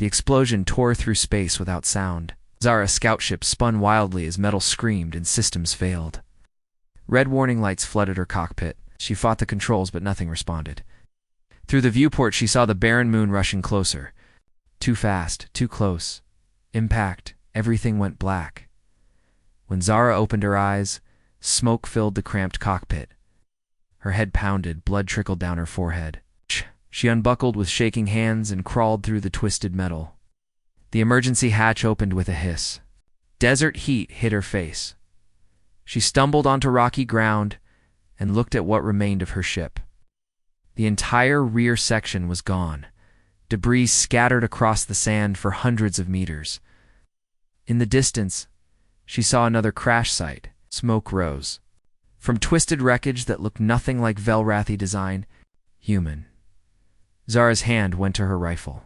The explosion tore through space without sound. Zara's scout ship spun wildly as metal screamed and systems failed. Red warning lights flooded her cockpit. She fought the controls, but nothing responded. Through the viewport, she saw the barren moon rushing closer. Too fast, too close. Impact. Everything went black. When Zara opened her eyes, smoke filled the cramped cockpit. Her head pounded, blood trickled down her forehead. She unbuckled with shaking hands and crawled through the twisted metal. The emergency hatch opened with a hiss. Desert heat hit her face. She stumbled onto rocky ground and looked at what remained of her ship. The entire rear section was gone, debris scattered across the sand for hundreds of meters. In the distance, she saw another crash site. Smoke rose. From twisted wreckage that looked nothing like Velrathi design, human. Zara's hand went to her rifle.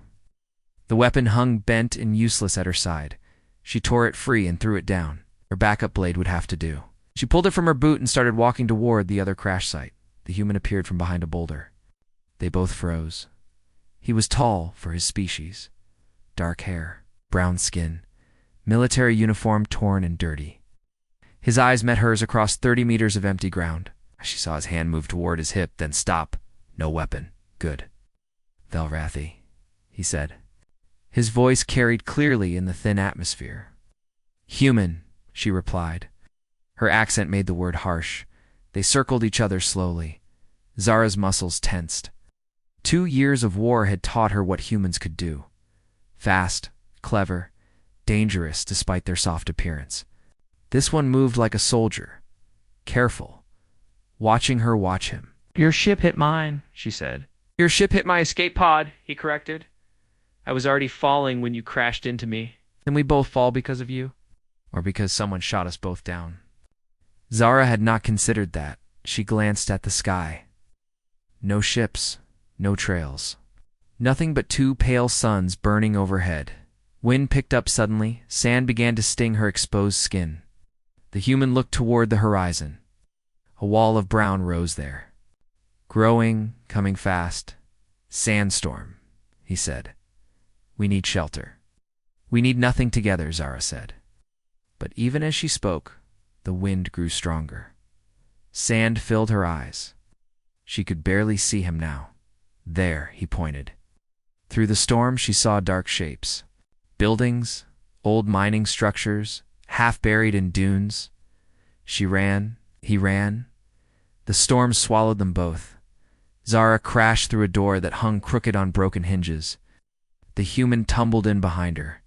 The weapon hung bent and useless at her side. She tore it free and threw it down. Her backup blade would have to do. She pulled it from her boot and started walking toward the other crash site. The human appeared from behind a boulder. They both froze. He was tall for his species. Dark hair, brown skin, military uniform torn and dirty. His eyes met hers across 30 meters of empty ground. She saw his hand move toward his hip, then stop. No weapon. Good. Velrathi, he said. His voice carried clearly in the thin atmosphere. Human, she replied. Her accent made the word harsh. They circled each other slowly. Zara's muscles tensed. 2 years of war had taught her what humans could do. Fast, clever, dangerous despite their soft appearance. This one moved like a soldier. Careful. Watching her watch him. Your ship hit mine, she said. Your ship hit my escape pod, he corrected. I was already falling when you crashed into me. Then we both fall because of you? Or because someone shot us both down? Zara had not considered that. She glanced at the sky. No ships, no trails. Nothing but 2 pale suns burning overhead. Wind picked up suddenly. Sand began to sting her exposed skin. The human looked toward the horizon. A wall of brown rose there. Growing, coming fast. Sandstorm, he said. We need shelter. We need nothing together, Zara said. But even as she spoke, the wind grew stronger. Sand filled her eyes. She could barely see him now. There, he pointed. Through the storm, she saw dark shapes. Buildings, old mining structures, half buried in dunes. She ran, he ran. The storm swallowed them both. Zara crashed through a door that hung crooked on broken hinges. The human tumbled in behind her.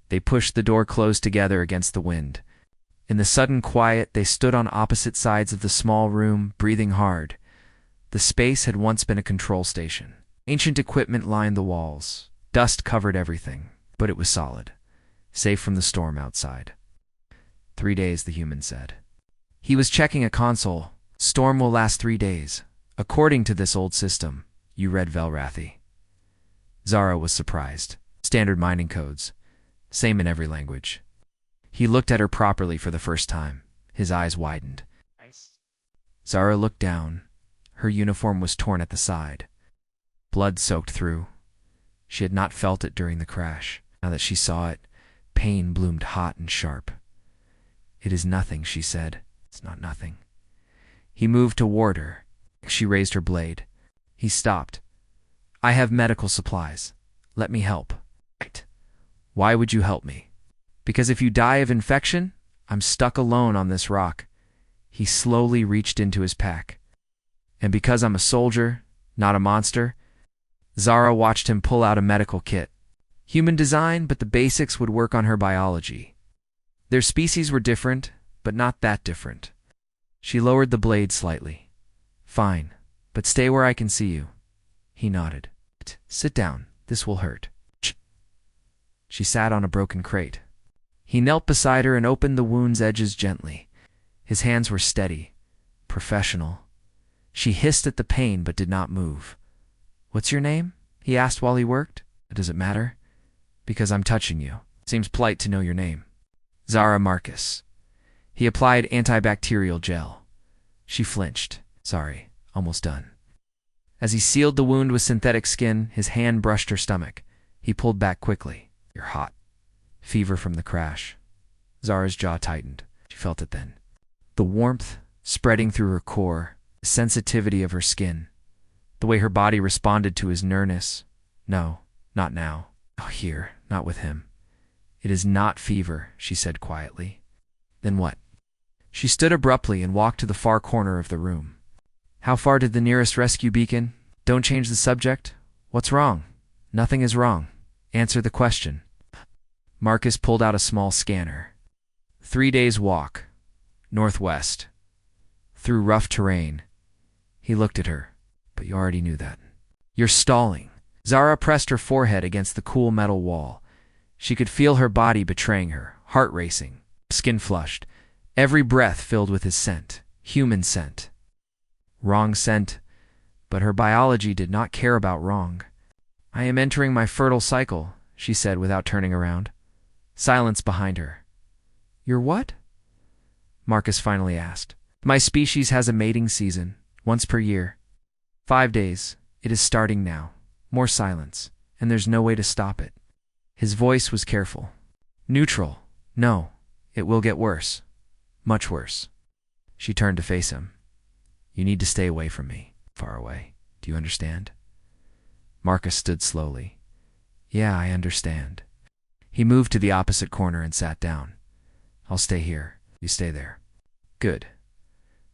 They pushed the door closed together against the wind. In the sudden quiet, they stood on opposite sides of the small room, breathing hard. The space had once been a control station. Ancient equipment lined the walls. Dust covered everything, but it was solid, safe from the storm outside. 3 days, the human said. He was checking a console. Storm will last 3 days. According to this old system, you read Velrathi. Zara was surprised. Standard mining codes. Same in every language. He looked at her properly for the first time. His eyes widened. Zara looked down. Her uniform was torn at the side. Blood soaked through. She had not felt it during the crash. Now that she saw it, pain bloomed hot and sharp. It is nothing, she said. It's not nothing. He moved toward her. She raised her blade. He stopped. I have medical supplies. Let me help. Why would you help me? Because if you die of infection, I'm stuck alone on this rock. He slowly reached into his pack. And because I'm a soldier, not a monster, Zara watched him pull out a medical kit. Human design, but the basics would work on her biology. Their species were different, but not that different. She lowered the blade slightly. Fine, but stay where I can see you. He nodded. Sit down. This will hurt. She sat on a broken crate. He knelt beside her and opened the wound's edges gently. His hands were steady, professional. She hissed at the pain but did not move. What's your name? He asked while he worked. Does it matter? Because I'm touching you. Seems polite to know your name. Zara Marcus. He applied antibacterial gel. She flinched. Sorry, almost done. As he sealed the wound with synthetic skin, his hand brushed her stomach. He pulled back quickly. You're hot. Fever from the crash. Zara's jaw tightened. She felt it then. The warmth spreading through her core, the sensitivity of her skin, the way her body responded to his nearness. No, not now. Oh, here, not with him. It is not fever, she said quietly. Then what? She stood abruptly and walked to the far corner of the room. How far did the nearest rescue beacon? Don't change the subject. What's wrong? Nothing is wrong. Answer the question. Marcus pulled out a small scanner. 3 days walk. Northwest. Through rough terrain. He looked at her. But you already knew that. You're stalling. Zara pressed her forehead against the cool metal wall. She could feel her body betraying her, heart racing, skin flushed, every breath filled with his scent, human scent. Wrong scent, but her biology did not care about wrong. I am entering my fertile cycle, she said without turning around. Silence behind her. You're what? Marcus finally asked. My species has a mating season, once per year. 5 days. It is starting now. More silence, and there's no way to stop it. His voice was careful. Neutral. No, it will get worse. Much worse. She turned to face him. You need to stay away from me. Far away. Do you understand? Marcus stood slowly. Yeah, I understand. He moved to the opposite corner and sat down. I'll stay here. You stay there. Good.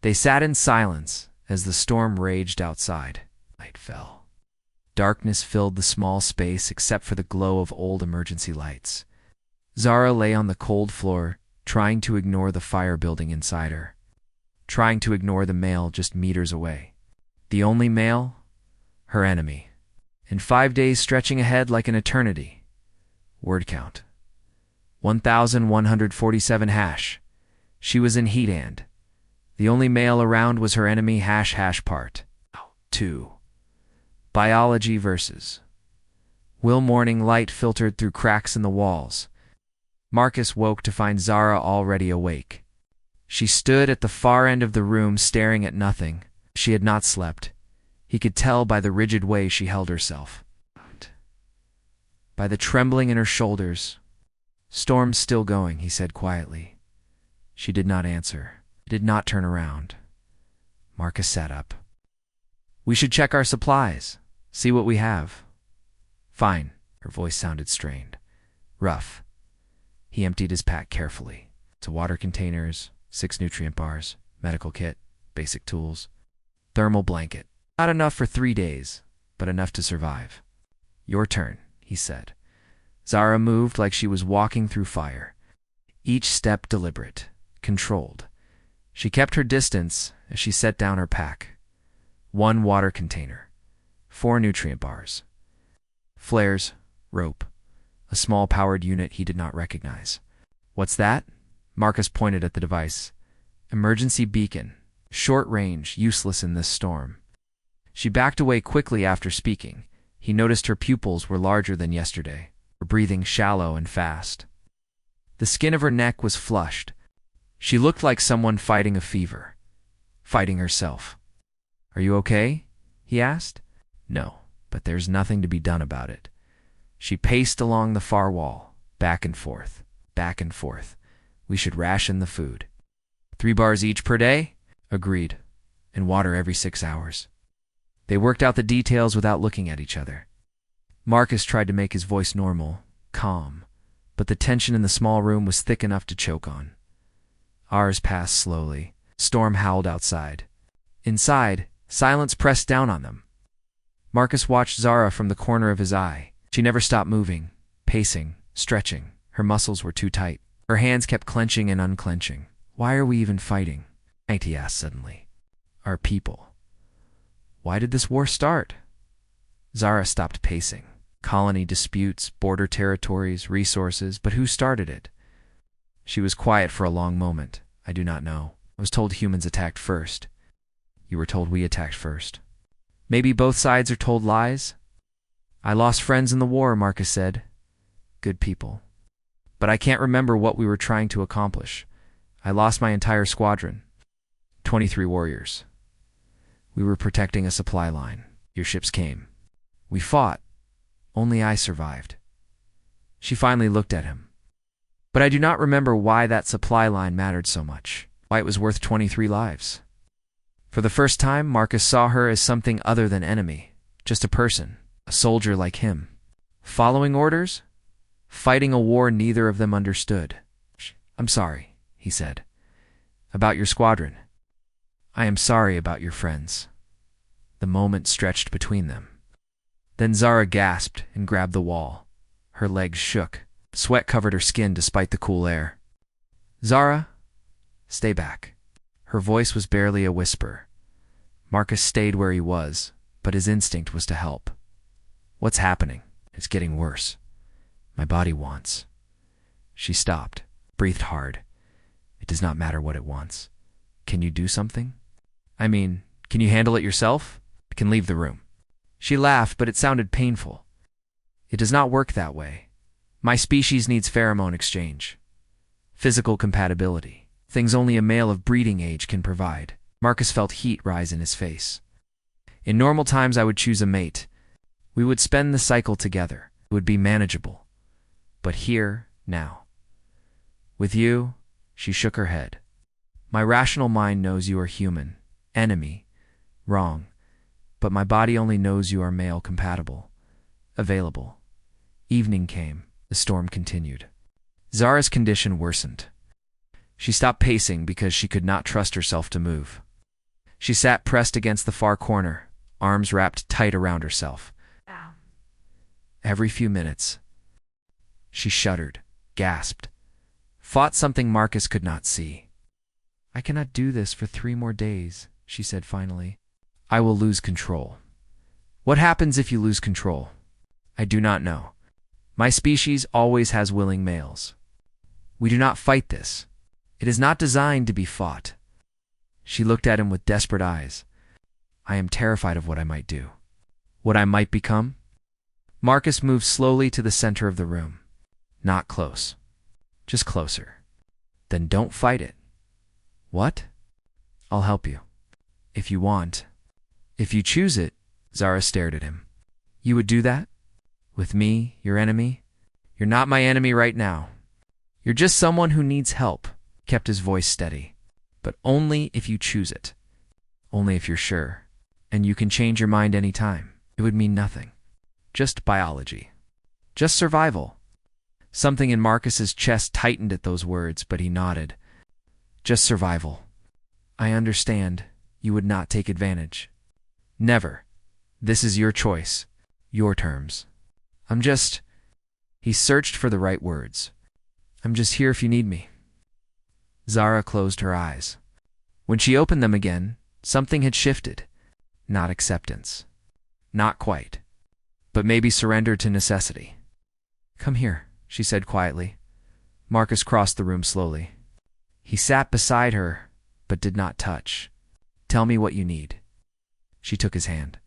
They sat in silence as the storm raged outside. Night fell. Darkness filled the small space except for the glow of old emergency lights. Zara lay on the cold floor, trying to ignore the fire building inside her. Trying to ignore the male just meters away. The only male? Her enemy. And 5 days stretching ahead like an eternity. Word count. 1,147 hash. She was in heat and. The only male around was her enemy ## part. 2. Biology versus. Will morning light filtered through cracks in the walls. Marcus woke to find Zara already awake. She stood at the far end of the room staring at nothing. She had not slept. He could tell by the rigid way she held herself. By the trembling in her shoulders. Storm's still going, he said quietly. She did not answer, did not turn around. Marcus sat up. We should check our supplies, see what we have. Fine, her voice sounded strained. Rough. He emptied his pack carefully. To water containers, 6 nutrient bars, medical kit, basic tools, thermal blanket. Not enough for 3 days, but enough to survive. Your turn, he said. Zara moved like she was walking through fire. Each step deliberate, controlled. She kept her distance as she set down her pack. 1 water container, 4 nutrient bars, flares, rope, a small powered unit he did not recognize. What's that? Marcus pointed at the device. Emergency beacon, short range, useless in this storm. She backed away quickly after speaking. He noticed her pupils were larger than yesterday, her breathing shallow and fast. The skin of her neck was flushed. She looked like someone fighting a fever, fighting herself. Are you okay? He asked. No, but there's nothing to be done about it. She paced along the far wall, back and forth, back and forth. We should ration the food. 3 bars each per day? Agreed. And water every 6 hours. They worked out the details without looking at each other. Marcus tried to make his voice normal, calm, but the tension in the small room was thick enough to choke on. Hours passed slowly. Storm howled outside. Inside, silence pressed down on them. Marcus watched Zara from the corner of his eye. She never stopped moving, pacing, stretching. Her muscles were too tight. Her hands kept clenching and unclenching. Why are we even fighting? He asked suddenly. Our people. Why did this war start? Zara stopped pacing. Colony disputes, border territories, resources, but who started it? She was quiet for a long moment. I do not know. I was told humans attacked first. You were told we attacked first. Maybe both sides are told lies? I lost friends in the war, Marcus said. Good people. But I can't remember what we were trying to accomplish. I lost my entire squadron. 23 warriors. We were protecting a supply line. Your ships came. We fought. Only I survived. She finally looked at him. But I do not remember why that supply line mattered so much, why it was worth 23 lives. For the first time, Marcus saw her as something other than enemy, just a person, a soldier like him. Following orders? Fighting a war neither of them understood. I'm sorry, he said. About your squadron. I am sorry about your friends. The moment stretched between them. Then Zara gasped and grabbed the wall. Her legs shook. Sweat covered her skin despite the cool air. Zara, stay back. Her voice was barely a whisper. Marcus stayed where he was, but his instinct was to help. What's happening? It's getting worse. My body wants. She stopped, breathed hard. It does not matter what it wants. Can you do something? I mean, can you handle it yourself? I can leave the room. She laughed, but it sounded painful. It does not work that way. My species needs pheromone exchange. Physical compatibility. Things only a male of breeding age can provide. Marcus felt heat rise in his face. In normal times, I would choose a mate. We would spend the cycle together. It would be manageable. But here, now. With you, she shook her head. My rational mind knows you are human. Enemy. Wrong. But my body only knows you are male compatible. Available. Evening came. The storm continued. Zara's condition worsened. She stopped pacing because she could not trust herself to move. She sat pressed against the far corner, arms wrapped tight around herself. Ow. Every few minutes, she shuddered, gasped, fought something Marcus could not see. I cannot do this for 3 more days, she said finally. I will lose control. What happens if you lose control? I do not know. My species always has willing males. We do not fight this. It is not designed to be fought. She looked at him with desperate eyes. I am terrified of what I might do. What I might become? Marcus moved slowly to the center of the room. Not close. Just closer. Then don't fight it. What? I'll help you. If you want. If you choose it, Zara stared at him. You would do that? With me, your enemy? You're not my enemy right now. You're just someone who needs help, kept his voice steady. But only if you choose it. Only if you're sure. And you can change your mind any time. It would mean nothing. Just biology. Just survival. Something in Marcus's chest tightened at those words, but he nodded. Just survival. I understand. You would not take advantage. Never. This is your choice. Your terms. He searched for the right words. I'm just here if you need me. Zara closed her eyes. When she opened them again, something had shifted. Not acceptance. Not quite. But maybe surrender to necessity. Come here, she said quietly. Marcus crossed the room slowly. He sat beside her, but did not touch. Tell me what you need. She took his hand.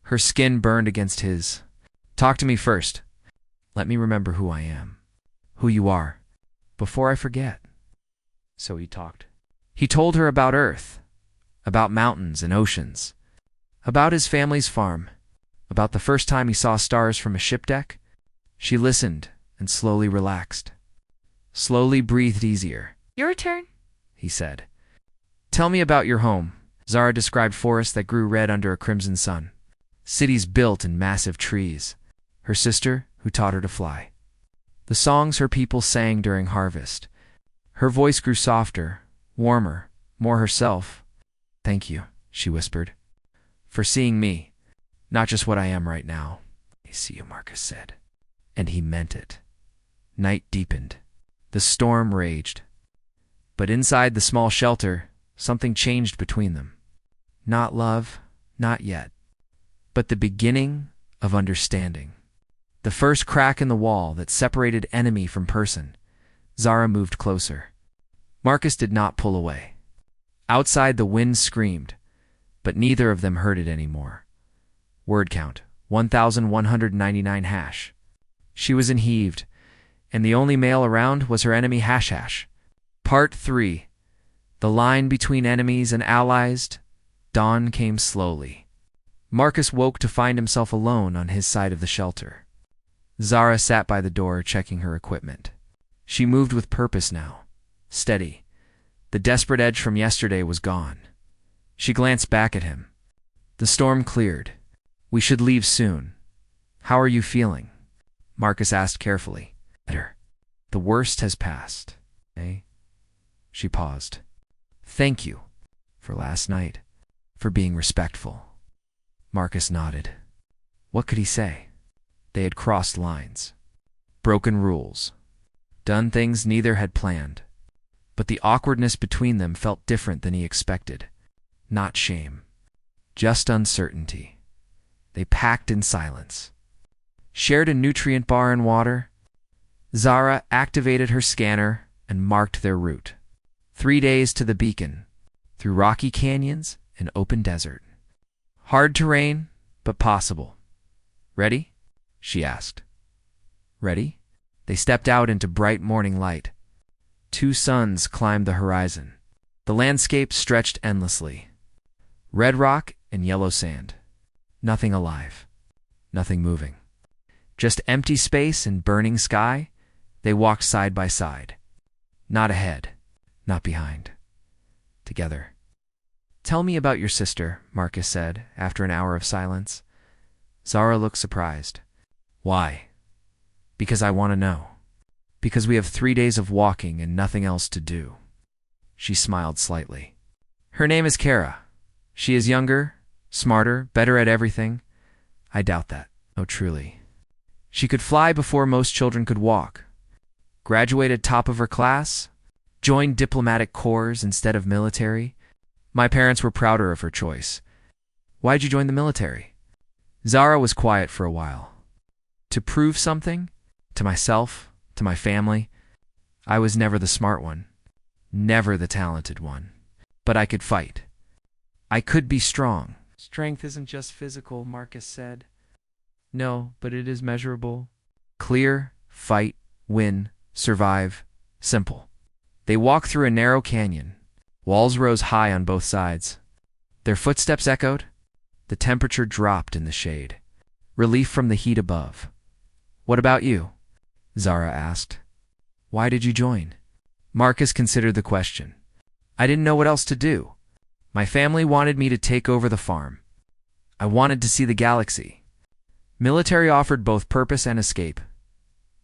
Her skin burned against his. Talk to me first. Let me remember who I am. Who you are. Before I forget. So he talked. He told her about Earth. About mountains and oceans. About his family's farm. About the first time he saw stars from a ship deck. She listened and slowly relaxed. Slowly breathed easier. Your turn, he said. Tell me about your home. Zara described forests that grew red under a crimson sun. Cities built in massive trees. Her sister, who taught her to fly. The songs her people sang during harvest. Her voice grew softer, warmer, more herself. Thank you, she whispered. For seeing me, not just what I am right now. I see you, Marcus said. And he meant it. Night deepened. The storm raged. But inside the small shelter, something changed between them. Not love, not yet. But the beginning of understanding. The first crack in the wall that separated enemy from person. Zara moved closer. Marcus did not pull away. Outside the wind screamed, but neither of them heard it anymore. Word count, 1,199 hash. She was enheaved, and the only male around was her enemy Hash. Part 3. The line between enemies and allies. Dawn came slowly. Marcus woke to find himself alone on his side of the shelter. Zara sat by the door, checking her equipment. She moved with purpose now. Steady. The desperate edge from yesterday was gone. She glanced back at him. The storm cleared. We should leave soon. How are you feeling? Marcus asked carefully. Better. The worst has passed. Eh? She paused. Thank you. For last night. For being respectful. Marcus nodded. What could he say? They had crossed lines. Broken rules. Done things neither had planned. But the awkwardness between them felt different than he expected. Not shame. Just uncertainty. They packed in silence. Shared a nutrient bar and water. Zara activated her scanner and marked their route. 3 days to the beacon, through rocky canyons and open desert. Hard terrain, but possible. Ready? She asked. Ready? They stepped out into bright morning light. 2 suns climbed the horizon. The landscape stretched endlessly. Red rock and yellow sand. Nothing alive. Nothing moving. Just empty space and burning sky. They walked side by side. Not ahead, not behind. Together. Tell me about your sister, Marcus said, after an hour of silence. Zara looked surprised. Why? Because I want to know. Because we have 3 days of walking and nothing else to do. She smiled slightly. Her name is Kara. She is younger, smarter, better at everything. I doubt that. Oh, truly. She could fly before most children could walk. Graduated top of her class. Joined diplomatic corps instead of military. My parents were prouder of her choice. Why'd you join the military? Zara was quiet for a while. To prove something? To myself? To my family? I was never the smart one. Never the talented one. But I could fight. I could be strong. Strength isn't just physical, Marcus said. No, but it is measurable. Clear, fight, win, survive. Simple. They walked through a narrow canyon. Walls rose high on both sides. Their footsteps echoed. The temperature dropped in the shade. Relief from the heat above. What about you? Zara asked. Why did you join? Marcus considered the question. I didn't know what else to do. My family wanted me to take over the farm. I wanted to see the galaxy. Military offered both purpose and escape.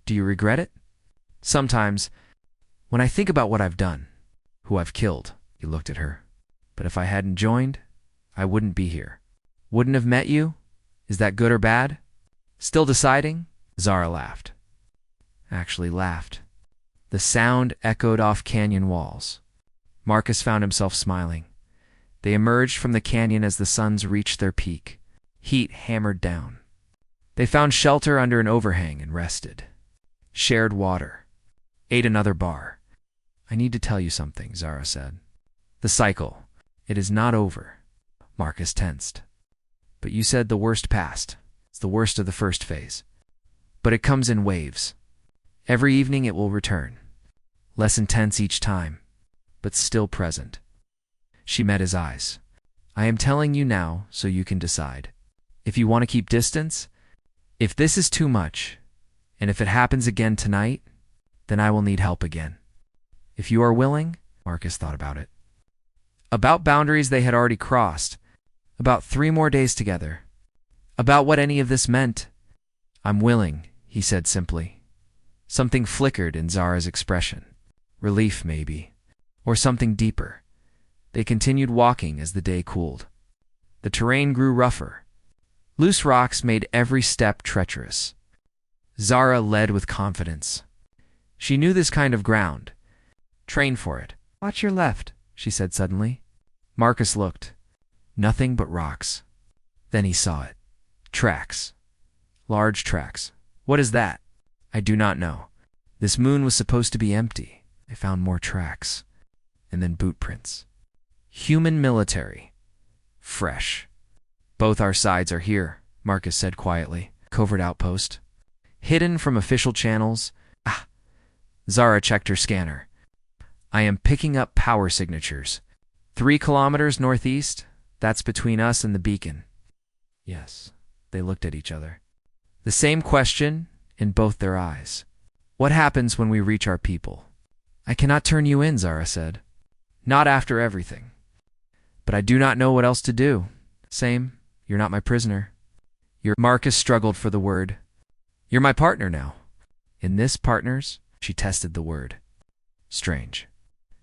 Do you regret it? Sometimes. When I think about what I've done, who I've killed, he looked at her. But if I hadn't joined, I wouldn't be here. Wouldn't have met you? Is that good or bad? Still deciding? Zara laughed. Actually laughed. The sound echoed off canyon walls. Marcus found himself smiling. They emerged from the canyon as the suns reached their peak. Heat hammered down. They found shelter under an overhang and rested. Shared water. Ate another bar. I need to tell you something, Zara said. The cycle. It is not over. Marcus tensed. But you said the worst passed. It's the worst of the first phase. But it comes in waves. Every evening it will return. Less intense each time, but still present. She met his eyes. I am telling you now so you can decide. If you want to keep distance, if this is too much, and if it happens again tonight, then I will need help again. If you are willing, Marcus thought about it. About boundaries they had already crossed. About 3 more days together. About what any of this meant. I'm willing, he said simply. Something flickered in Zara's expression. Relief, maybe. Or something deeper. They continued walking as the day cooled. The terrain grew rougher. Loose rocks made every step treacherous. Zara led with confidence. She knew this kind of ground. Train for it. Watch your left, she said suddenly. Marcus looked. Nothing but rocks. Then he saw it. Tracks. Large tracks. What is that? I do not know. This moon was supposed to be empty. I found more tracks. And then boot prints. Human military. Fresh. Both our sides are here, Marcus said quietly. Covert outpost. Hidden from official channels. Ah. Zara checked her scanner. I am picking up power signatures. 3 kilometers northeast. That's between us and the beacon. Yes. They looked at each other. The same question, in both their eyes. What happens when we reach our people? I cannot turn you in, Zara said. Not after everything. But I do not know what else to do. Same, you're not my prisoner. Marcus struggled for the word. You're my partner now. In this, partners? She tested the word. Strange.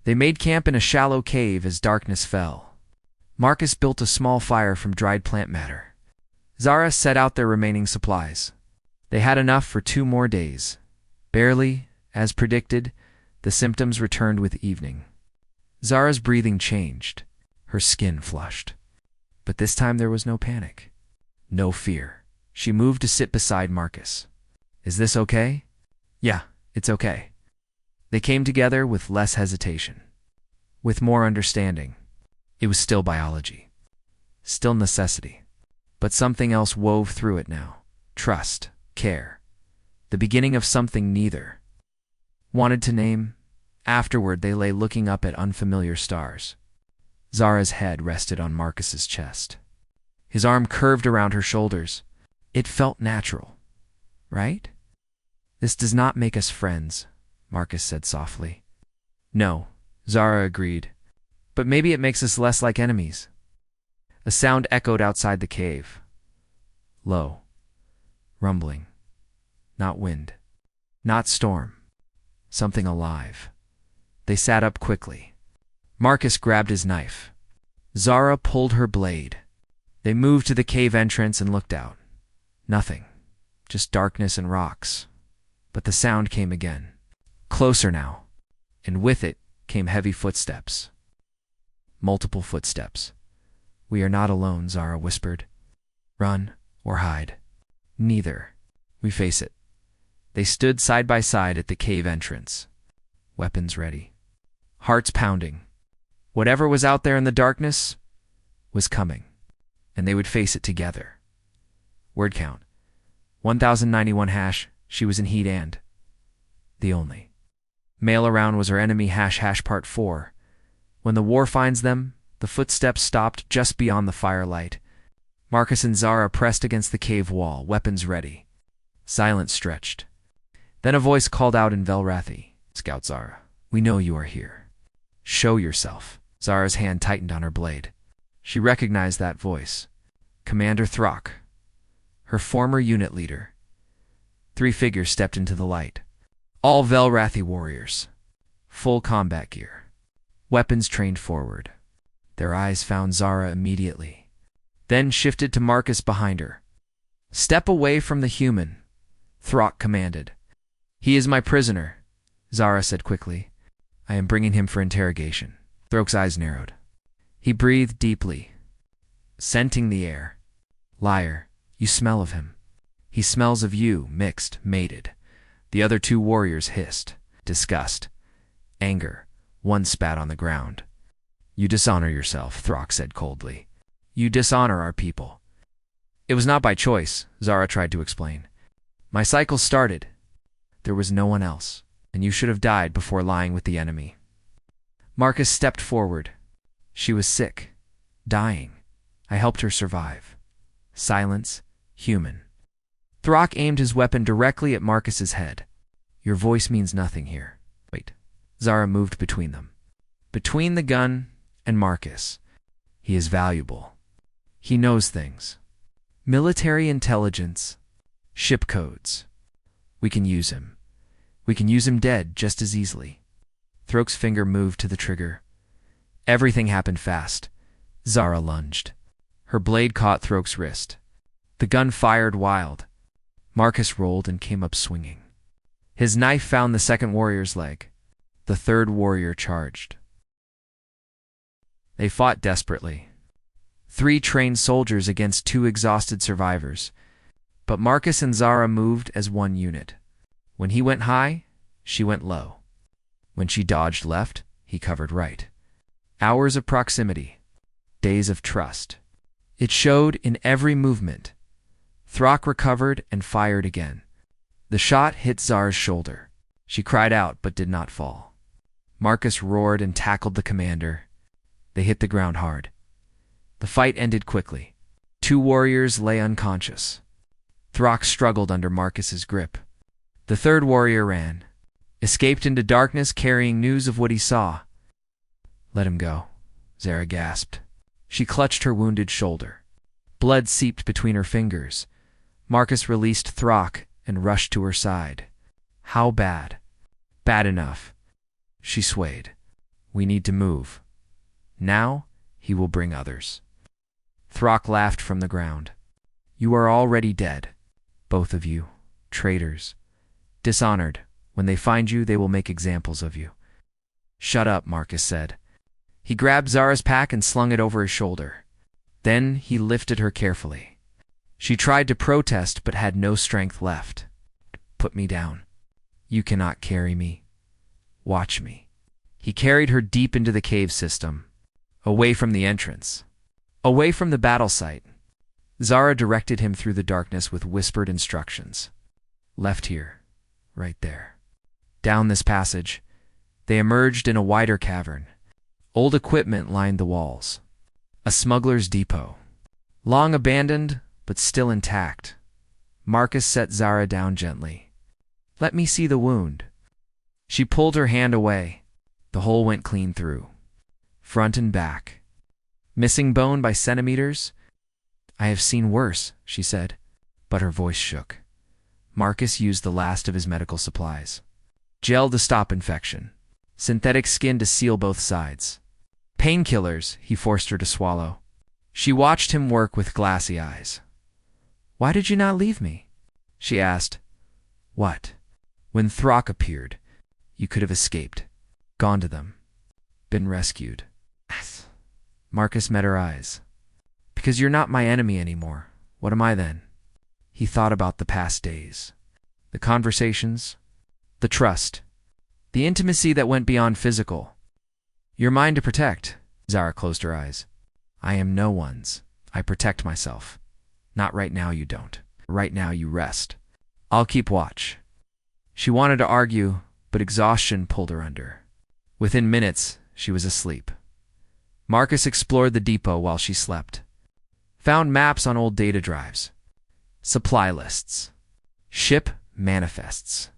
They made camp in a shallow cave as darkness fell. Marcus built a small fire from dried plant matter. Zara set out their remaining supplies. They had enough for 2 more days. Barely, as predicted, the symptoms returned with evening. Zara's breathing changed. Her skin flushed. But this time there was no panic. No fear. She moved to sit beside Marcus. Is this okay? Yeah, it's okay. They came together with less hesitation. With more understanding. It was still biology. Still necessity. But something else wove through it now. Trust. Care. The beginning of something neither wanted to name. Afterward, they lay looking up at unfamiliar stars. Zara's head rested on Marcus's chest. His arm curved around her shoulders. It felt natural. Right? This does not make us friends, Marcus said softly. No, Zara agreed. But maybe it makes us less like enemies. A sound echoed outside the cave. Low. Rumbling. Not wind. Not storm. Something alive. They sat up quickly. Marcus grabbed his knife. Zara pulled her blade. They moved to the cave entrance and looked out. Nothing. Just darkness and rocks. But the sound came again. Closer now. And with it came heavy footsteps. Multiple footsteps. We are not alone, Zara whispered. Run or hide. Neither. We face it. They stood side by side at the cave entrance. Weapons ready. Hearts pounding. Whatever was out there in the darkness was coming. And they would face it together. Word count. 1091 hash. She was in heat and the only male around was her enemy ## part 4. When the war finds them, the footsteps stopped just beyond the firelight. Marcus and Zara pressed against the cave wall, weapons ready. Silence stretched. Then a voice called out in Velrathi. Scout Zara, we know you are here. Show yourself. Zara's hand tightened on her blade. She recognized that voice. Commander Throck. Her former unit leader. 3 figures stepped into the light. All Velrathi warriors. Full combat gear. Weapons trained forward. Their eyes found Zara immediately. Then shifted to Marcus behind her. Step away from the human, Throck commanded. He is my prisoner, Zara said quickly. I am bringing him for interrogation. Throck's eyes narrowed. He breathed deeply, scenting the air. Liar, you smell of him. He smells of you, mixed, mated. The other 2 warriors hissed. Disgust. Anger. One spat on the ground. You dishonor yourself, Throck said coldly. You dishonor our people. It was not by choice, Zara tried to explain. My cycle started. There was no one else, and you should have died before lying with the enemy. Marcus stepped forward. She was sick. Dying. I helped her survive. Silence. Human. Throck aimed his weapon directly at Marcus's head. Your voice means nothing here. Wait. Zara moved between them. Between the gun and Marcus. He is valuable. He knows things. Military intelligence. Ship codes. We can use him. We can use him dead just as easily. Throck's finger moved to the trigger. Everything happened fast. Zara lunged. Her blade caught Throck's wrist. The gun fired wild. Marcus rolled and came up swinging. His knife found the second warrior's leg. The third warrior charged. They fought desperately. 3 trained soldiers against 2 exhausted survivors. But Marcus and Zara moved as one unit. When he went high, she went low. When she dodged left, he covered right. Hours of proximity. Days of trust. It showed in every movement. Throck recovered and fired again. The shot hit Zara's shoulder. She cried out but did not fall. Marcus roared and tackled the commander. They hit the ground hard. The fight ended quickly. 2 warriors lay unconscious. Throck struggled under Marcus's grip. The third warrior ran, escaped into darkness carrying news of what he saw. Let him go, Zara gasped. She clutched her wounded shoulder. Blood seeped between her fingers. Marcus released Throck and rushed to her side. How bad? Bad enough. She swayed. We need to move. Now he will bring others. Throck laughed from the ground. You are already dead, both of you, traitors. Dishonored. When they find you, they will make examples of you. Shut up, Marcus said. He grabbed Zara's pack and slung it over his shoulder. Then he lifted her carefully. She tried to protest but had no strength left. Put me down. You cannot carry me. Watch me. He carried her deep into the cave system, away from the entrance, away from the battle site. Zara directed him through the darkness with whispered instructions. Left here, right there. Down this passage, they emerged in a wider cavern. Old equipment lined the walls. A smuggler's depot. Long abandoned, but still intact. Marcus set Zara down gently. Let me see the wound. She pulled her hand away. The hole went clean through, front and back. Missing bone by centimeters? I have seen worse, she said, but her voice shook. Marcus used the last of his medical supplies. Gel to stop infection. Synthetic skin to seal both sides. Painkillers, he forced her to swallow. She watched him work with glassy eyes. Why did you not leave me? She asked. What? When Throck appeared, you could have escaped. Gone to them. Been rescued. Marcus met her eyes. Because you're not my enemy anymore. What am I then? He thought about the past days. The conversations. The trust. The intimacy that went beyond physical. You're mine to protect. Zara closed her eyes. I am no one's. I protect myself. Not right now, you don't. Right now, you rest. I'll keep watch. She wanted to argue, but exhaustion pulled her under. Within minutes, she was asleep. Marcus explored the depot while she slept. Found maps on old data drives. Supply lists. Ship manifests.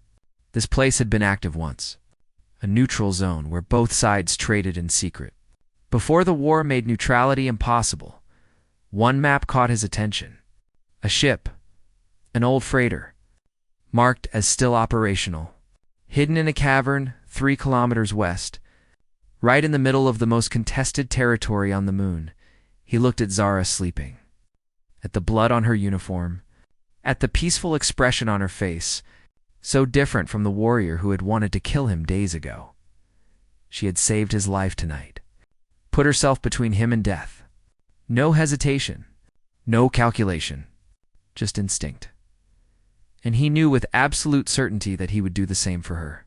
This place had been active once. A neutral zone where both sides traded in secret. Before the war made neutrality impossible, one map caught his attention. A ship. An old freighter. Marked as still operational. Hidden in a cavern 3 kilometers west. Right in the middle of the most contested territory on the moon, he looked at Zara sleeping. At the blood on her uniform. At the peaceful expression on her face, so different from the warrior who had wanted to kill him days ago. She had saved his life tonight. Put herself between him and death. No hesitation. No calculation. Just instinct. And he knew with absolute certainty that he would do the same for her.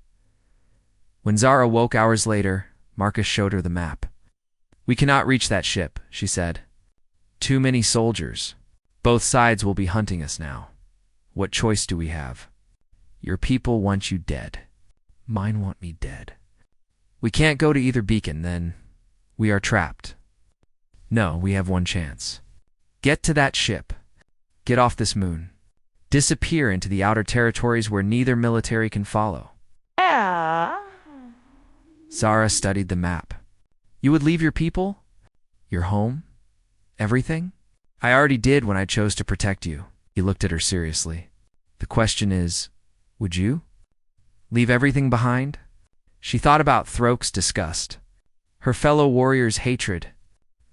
When Zara woke hours later, Marcus showed her the map. We cannot reach that ship, she said. Too many soldiers. Both sides will be hunting us now. What choice do we have? Your people want you dead. Mine want me dead. We can't go to either beacon, then we are trapped. No, we have one chance. Get to that ship. Get off this moon. Disappear into the outer territories where neither military can follow. Zara studied the map. You would leave your people? Your home? Everything? I already did when I chose to protect you. He looked at her seriously. The question is, would you? Leave everything behind? She thought about Throke's disgust, her fellow warrior's hatred,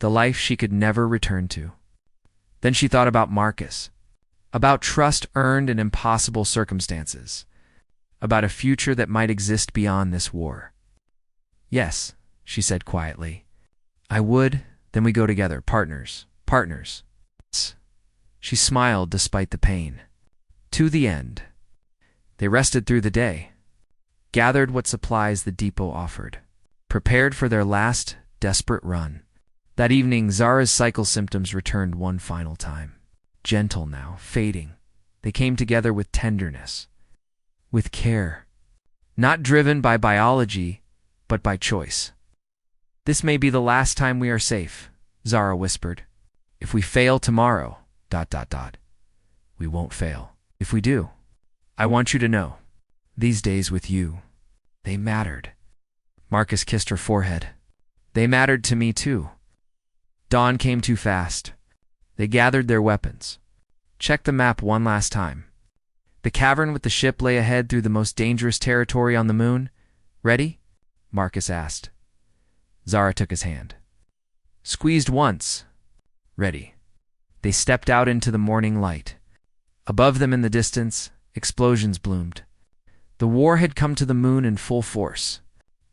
the life she could never return to. Then she thought about Marcus, about trust earned in impossible circumstances, about a future that might exist beyond this war. Yes, she said quietly. I would, then we go together, partners, partners. She smiled despite the pain. To the end. They rested through the day, gathered what supplies the depot offered, prepared for their last desperate run. That evening, Zara's cycle symptoms returned one final time. Gentle now, fading. They came together with tenderness, with care. Not driven by biology, but by choice. This may be the last time we are safe, Zara whispered. If we fail tomorrow, ... we won't fail. If we do, I want you to know, These days with you, they mattered. Marcus kissed her forehead. They mattered to me too. Dawn came too fast. They gathered their weapons. Checked the map one last time. The cavern with the ship lay ahead through the most dangerous territory on the moon. Ready? Marcus asked. Zara took his hand. Squeezed once. Ready. They stepped out into the morning light. Above them in the distance, explosions bloomed. The war had come to the moon in full force.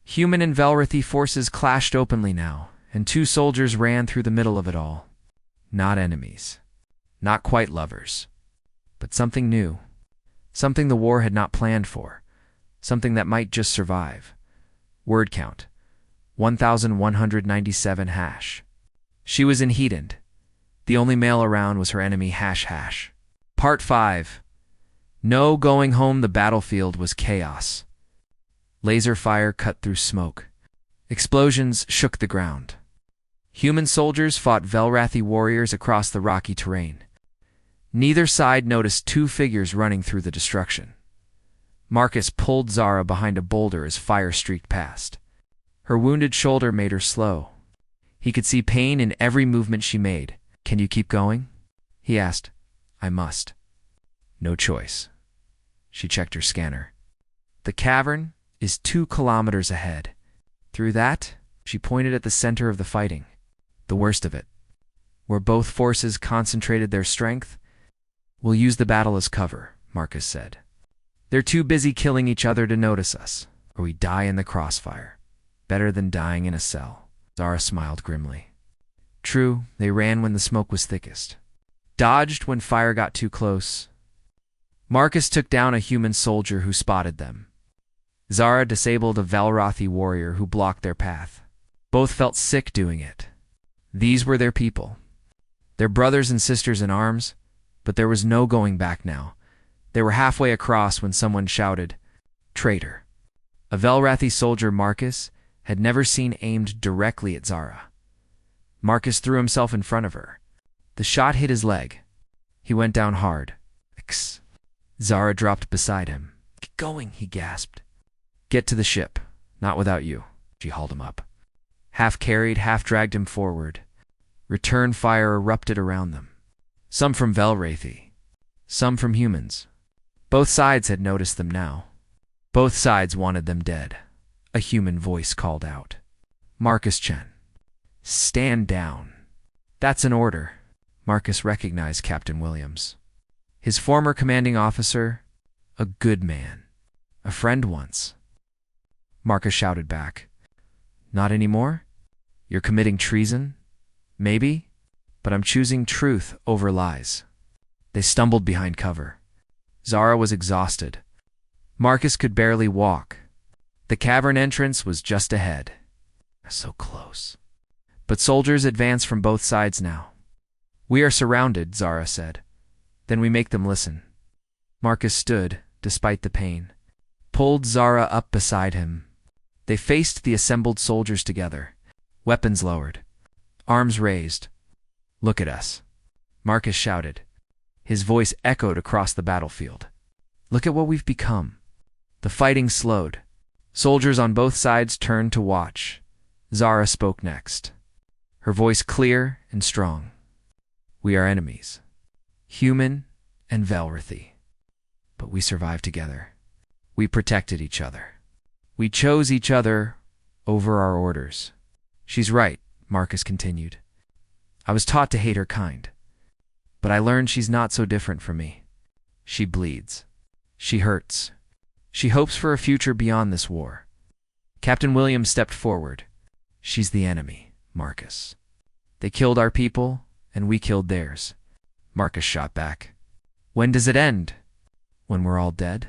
Human and Velrathi forces clashed openly now, and two soldiers ran through the middle of it all. Not enemies. Not quite lovers. But something new. Something the war had not planned for. Something that might just survive. Word count. 1,197 hash. She was in Hedond. The only male around was her enemy hash hash. Part 5. No going home. The battlefield was chaos. Laser fire cut through smoke. Explosions shook the ground. Human soldiers fought Velrathi warriors across the rocky terrain. Neither side noticed two figures running through the destruction. Marcus pulled Zara behind a boulder as fire streaked past. Her wounded shoulder made her slow. He could see pain in every movement she made. Can you keep going? He asked. I must. No choice. She checked her scanner. The cavern is 2 kilometers ahead. Through that, she pointed at the center of the fighting. The worst of it. Where both forces concentrated their strength. We'll use the battle as cover, Marcus said. They're too busy killing each other to notice us, or we die in the crossfire. Better than dying in a cell. Zara smiled grimly. True, they ran when the smoke was thickest. Dodged when fire got too close. Marcus took down a human soldier who spotted them. Zara disabled a Velrathi warrior who blocked their path. Both felt sick doing it. These were their people. Their brothers and sisters in arms, but there was no going back now. They were halfway across when someone shouted, Traitor. A Velrathi soldier, Marcus, had never seen aimed directly at Zara. Marcus threw himself in front of her. The shot hit his leg. He went down hard. X. Zara dropped beside him. Get going, he gasped. Get to the ship. Not without you. She hauled him up. Half carried, half dragged him forward. Return fire erupted around them. Some from Velrathi. Some from humans. Both sides had noticed them now. Both sides wanted them dead. A human voice called out. Marcus Chen. Stand down. That's an order. Marcus recognized Captain Williams. His former commanding officer, a good man. A friend once. Marcus shouted back. Not anymore? You're committing treason? Maybe? But I'm choosing truth over lies. They stumbled behind cover. Zara was exhausted. Marcus could barely walk. The cavern entrance was just ahead. So close. But soldiers advanced from both sides now. We are surrounded, Zara said. Then we make them listen. Marcus stood, despite the pain. Pulled Zara up beside him. They faced the assembled soldiers together. Weapons lowered. Arms raised. Look at us. Marcus shouted. His voice echoed across the battlefield. Look at what we've become. The fighting slowed. Soldiers on both sides turned to watch. Zara spoke next. Her voice clear and strong. We are enemies. Human and Velrathi. But we survived together. We protected each other. We chose each other over our orders. She's right, Marcus continued. I was taught to hate her kind. But I learned she's not so different from me. She bleeds. She hurts. She hopes for a future beyond this war. Captain Williams stepped forward. She's the enemy, Marcus. They killed our people, and we killed theirs. Marcus shot back. When does it end? When we're all dead?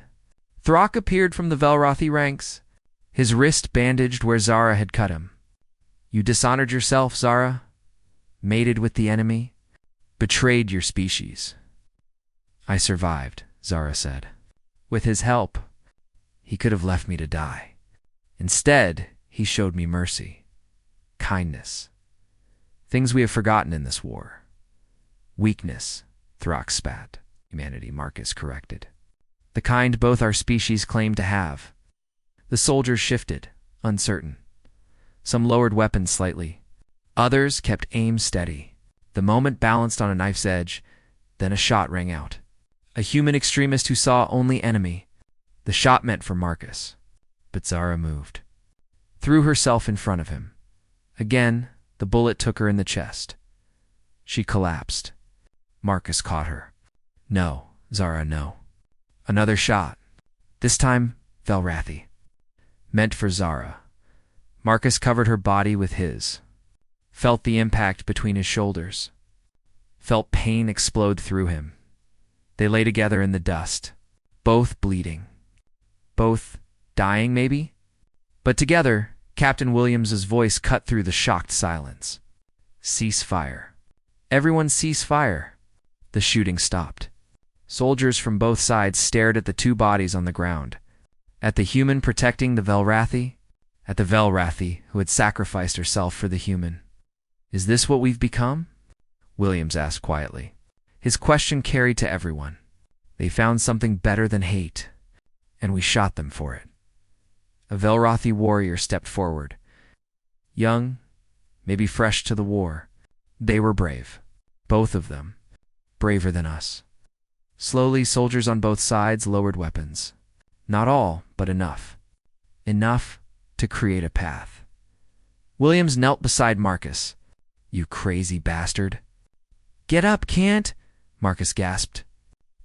Throck appeared from the Velrathi ranks, his wrist bandaged where Zara had cut him. You dishonored yourself, Zara. Mated with the enemy. Betrayed your species. I survived, Zara said. With his help, he could have left me to die. Instead, he showed me mercy. Kindness. Things we have forgotten in this war. Weakness, Throck spat. Humanity, Marcus corrected. the kind both our species claim to have. The soldiers shifted, uncertain. Some lowered weapons slightly. Others kept aim steady. The moment balanced on a knife's edge, then a shot rang out. A human extremist who saw only enemy. The shot meant for Marcus. But Zara moved. Threw herself in front of him. Again, the bullet took her in the chest. She collapsed. Marcus caught her. No, Zara, no. Another shot. This time, Velrathi. Meant for Zara. Marcus covered her body with his. Felt the impact between his shoulders. Felt pain explode through him. They lay together in the dust. Both bleeding. Both dying, maybe? But together, Captain Williams's voice cut through the shocked silence. Cease fire. Everyone cease fire. The shooting stopped. Soldiers from both sides stared at the two bodies on the ground. At the human protecting the Velrathi. At the Velrathi who had sacrificed herself for the human. Is this what we've become? Williams asked quietly. His question carried to everyone. They found something better than hate, and we shot them for it. A Velrathi warrior stepped forward. Young, maybe fresh to the war. They were brave. Both of them. Braver than us. Slowly, soldiers on both sides lowered weapons. Not all, but enough. Enough to create a path. Williams knelt beside Marcus. You crazy bastard. Get up, can't? Marcus gasped.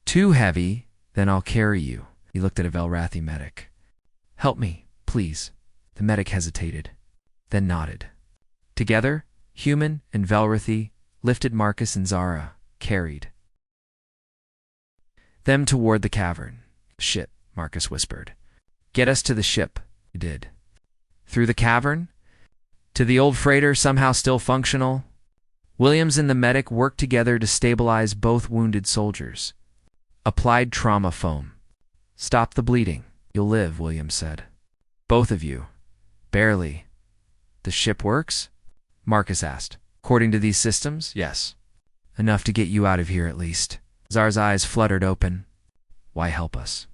Too heavy, then I'll carry you. He looked at a Velrathi medic. Help me, please. The medic hesitated, then nodded. Together, human and Velrathi lifted Marcus and Zara, carried them toward the cavern. Ship, Marcus whispered. Get us to the ship. He did. Through the cavern? To the old freighter, somehow still functional? Williams and the medic worked together to stabilize both wounded soldiers. Applied trauma foam. Stop the bleeding. You'll live, Williams said. Both of you. Barely. The ship works? Marcus asked. According to these systems, yes. Enough to get you out of here at least. Zara's eyes fluttered open. Why help us?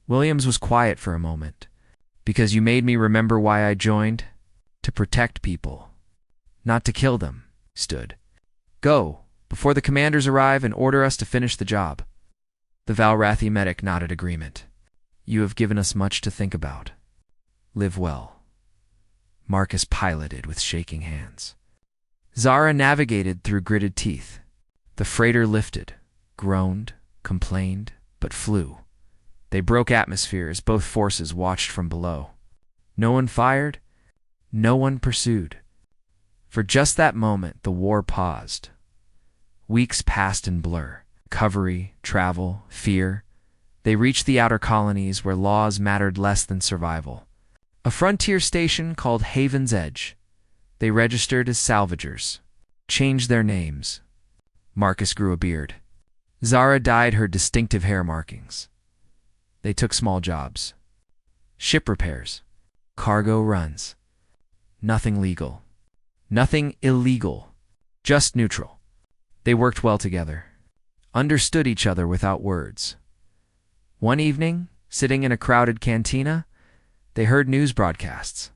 Williams was quiet for a moment. Because you made me remember why I joined. To protect people. Not to kill them. Stood. Go, before the commanders arrive and order us to finish the job. The Velrathi medic nodded agreement. You have given us much to think about. Live well. Marcus piloted with shaking hands. Zara navigated through gritted teeth. The freighter lifted, groaned, complained, but flew. They broke atmosphere as both forces watched from below. No one fired. No one pursued. For just that moment, the war paused. Weeks passed in blur. Recovery, travel, fear. They reached the outer colonies where laws mattered less than survival. A frontier station called Haven's Edge. They registered as salvagers. Changed their names. Marcus grew a beard. Zara dyed her distinctive hair markings. They took small jobs. Ship repairs. Cargo runs. Nothing legal. Nothing illegal. Just neutral. They worked well together. Understood each other without words. One evening, sitting in a crowded cantina, they heard news broadcasts.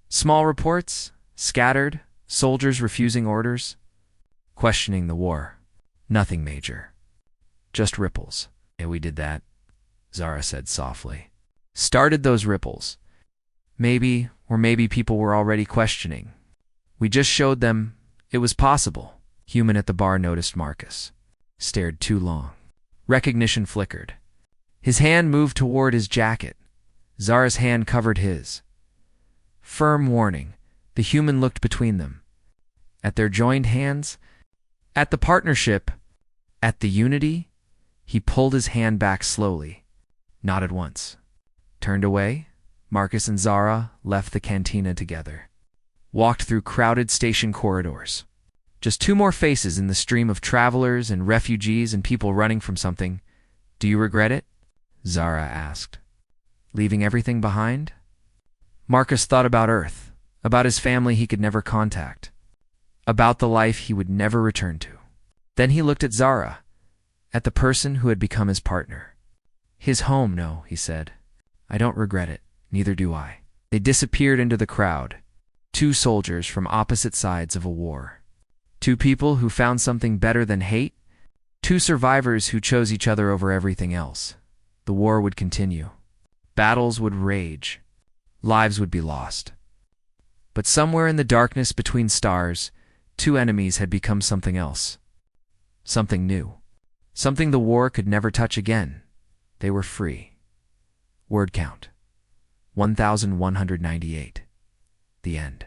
Small reports, scattered, soldiers refusing orders, questioning the war. Nothing major. Just ripples. Yeah, we did that, Zara said softly. Started those ripples. Maybe, or maybe people were already questioning. We just showed them it was possible. Human at the bar noticed Marcus. Stared too long. Recognition flickered. His hand moved toward his jacket. Zara's hand covered his. Firm warning. The human looked between them. At their joined hands, at the partnership, at the unity, he pulled his hand back slowly. Nodded once. Turned away. Marcus and Zara left the cantina together. Walked through crowded station corridors. Just two more faces in the stream of travelers and refugees and people running from something. Do you regret it? Zara asked. Leaving everything behind? Marcus thought about Earth, about his family he could never contact, about the life he would never return to. Then he looked at Zara, at the person who had become his partner. His home, no, he said. I don't regret it, neither do I. They disappeared into the crowd. Two soldiers from opposite sides of a war. Two people who found something better than hate. Two survivors who chose each other over everything else. The war would continue. Battles would rage. Lives would be lost. But somewhere in the darkness between stars, two enemies had become something else. Something new. Something the war could never touch again. They were free. Word count 1198. The end.